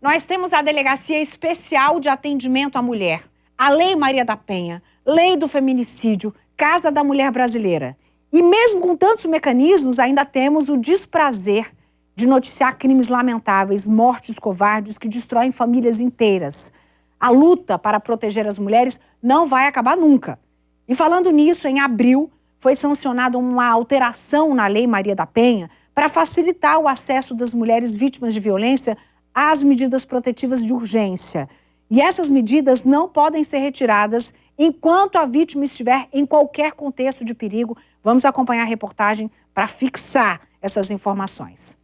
nós temos a Delegacia Especial de Atendimento à Mulher, a Lei Maria da Penha, Lei do Feminicídio, Casa da Mulher Brasileira. E mesmo com tantos mecanismos, ainda temos o desprazer de noticiar crimes lamentáveis, mortes covardes que destroem famílias inteiras. A luta para proteger as mulheres não vai acabar nunca. E falando nisso, em abril, foi sancionada uma alteração na Lei Maria da Penha para facilitar o acesso das mulheres vítimas de violência às medidas protetivas de urgência. E essas medidas não podem ser retiradas enquanto a vítima estiver em qualquer contexto de perigo. Vamos acompanhar a reportagem para fixar essas informações.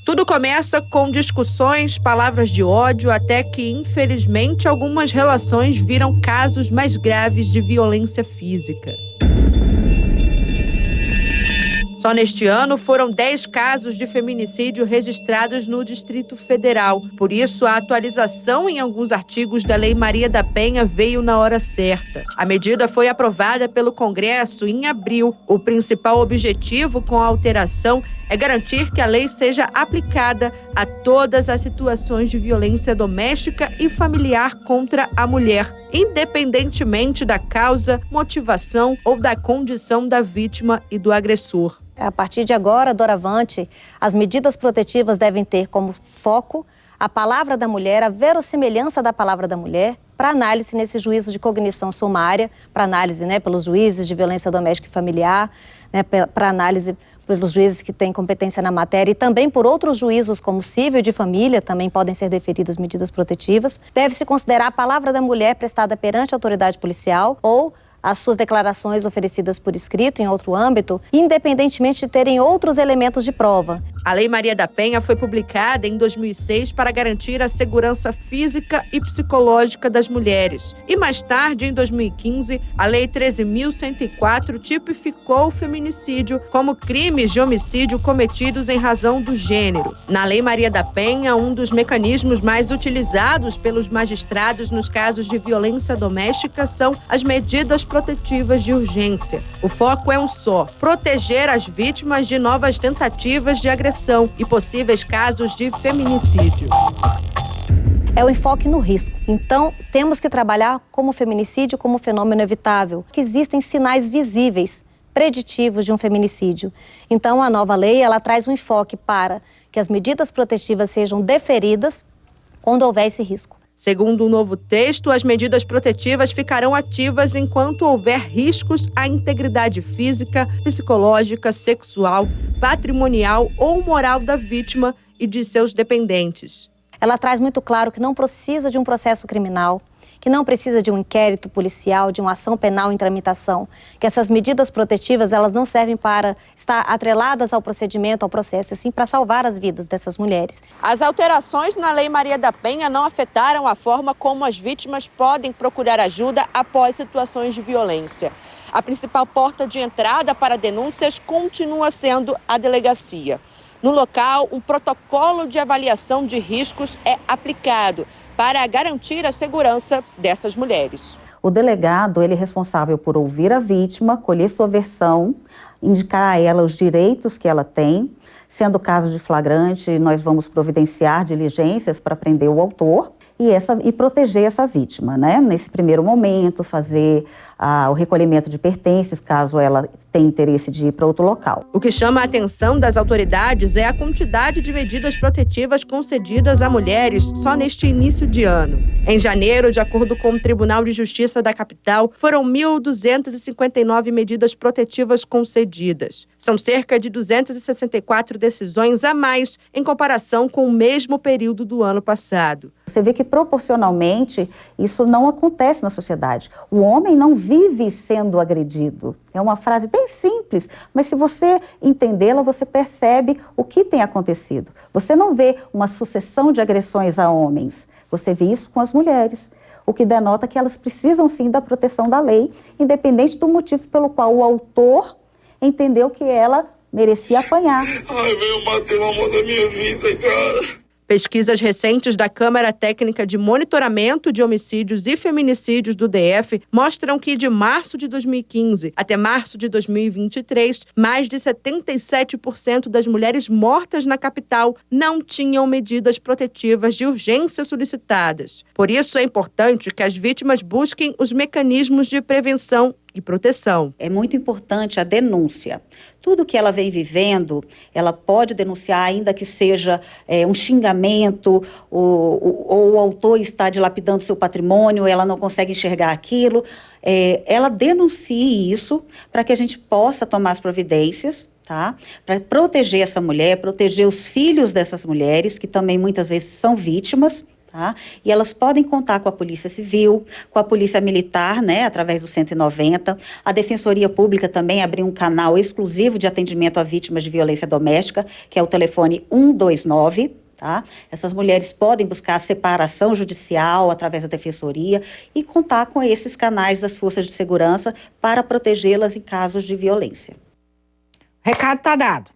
Tudo começa com discussões, palavras de ódio, até que, infelizmente, algumas relações viram casos mais graves de violência física. Só neste ano foram 10 casos de feminicídio registrados no Distrito Federal. Por isso, a atualização em alguns artigos da Lei Maria da Penha veio na hora certa. A medida foi aprovada pelo Congresso em abril. O principal objetivo com a alteração é garantir que a lei seja aplicada a todas as situações de violência doméstica e familiar contra a mulher, independentemente da causa, motivação ou da condição da vítima e do agressor. A partir de agora, doravante, as medidas protetivas devem ter como foco a palavra da mulher, a verossimilhança da palavra da mulher, para análise nesse juízo de cognição sumária, para análise pelos juízes de violência doméstica e familiar, para análise pelos juízes que têm competência na matéria e também por outros juízos como civil e de família, também podem ser deferidas medidas protetivas. Deve-se considerar a palavra da mulher prestada perante a autoridade policial ou as suas declarações oferecidas por escrito em outro âmbito, independentemente de terem outros elementos de prova. A Lei Maria da Penha foi publicada em 2006 para garantir a segurança física e psicológica das mulheres. E mais tarde, em 2015, a Lei 13.104 tipificou o feminicídio como crimes de homicídio cometidos em razão do gênero. Na Lei Maria da Penha, um dos mecanismos mais utilizados pelos magistrados nos casos de violência doméstica são as medidas protetivas de urgência. O foco é um só: proteger as vítimas de novas tentativas de agressão e possíveis casos de feminicídio. É o enfoque no risco. Então, temos que trabalhar como feminicídio como fenômeno evitável, que existem sinais visíveis, preditivos de um feminicídio. Então, a nova lei, ela traz um enfoque para que as medidas protetivas sejam deferidas quando houver esse risco. Segundo o novo texto, as medidas protetivas ficarão ativas enquanto houver riscos à integridade física, psicológica, sexual, patrimonial ou moral da vítima e de seus dependentes. Ela traz muito claro que não precisa de um processo criminal, que não precisa de um inquérito policial, de uma ação penal em tramitação, que essas medidas protetivas elas não servem para estar atreladas ao procedimento, ao processo, sim para salvar as vidas dessas mulheres. As alterações na Lei Maria da Penha não afetaram a forma como as vítimas podem procurar ajuda após situações de violência. A principal porta de entrada para denúncias continua sendo a delegacia. No local, um protocolo de avaliação de riscos é aplicado para garantir a segurança dessas mulheres. O delegado, ele é responsável por ouvir a vítima, colher sua versão, indicar a ela os direitos que ela tem. Sendo caso de flagrante, nós vamos providenciar diligências para prender o autor e proteger essa vítima, Nesse primeiro momento, fazer o recolhimento de pertences, caso ela tenha interesse de ir para outro local. O que chama a atenção das autoridades é a quantidade de medidas protetivas concedidas a mulheres só neste início de ano. Em janeiro, de acordo com o Tribunal de Justiça da capital, foram 1.259 medidas protetivas concedidas. São cerca de 264 decisões a mais em comparação com o mesmo período do ano passado. Você vê que proporcionalmente isso não acontece na sociedade. O homem não vive sendo agredido. É uma frase bem simples, mas se você entendê-la, você percebe o que tem acontecido. Você não vê uma sucessão de agressões a homens, você vê isso com as mulheres, o que denota que elas precisam sim da proteção da lei, independente do motivo pelo qual o autor entendeu que ela merecia apanhar. Ai, veio bater no amor da minha vida, cara. Pesquisas recentes da Câmara Técnica de Monitoramento de Homicídios e Feminicídios do DF mostram que de março de 2015 até março de 2023, mais de 77% das mulheres mortas na capital não tinham medidas protetivas de urgência solicitadas. Por isso, é importante que as vítimas busquem os mecanismos de prevenção e proteção. É muito importante a denúncia. Tudo que ela vem vivendo, ela pode denunciar, ainda que seja um xingamento, ou o autor está dilapidando seu patrimônio, ela não consegue enxergar aquilo. Ela denuncie isso para que a gente possa tomar as providências, tá? Para proteger essa mulher, proteger os filhos dessas mulheres, que também muitas vezes são vítimas. Tá? E elas podem contar com a Polícia Civil, com a Polícia Militar, né, através do 190. A Defensoria Pública também abriu um canal exclusivo de atendimento a vítimas de violência doméstica, que é o telefone 129. Tá? Essas mulheres podem buscar a separação judicial através da Defensoria e contar com esses canais das forças de segurança para protegê-las em casos de violência. Recado está dado.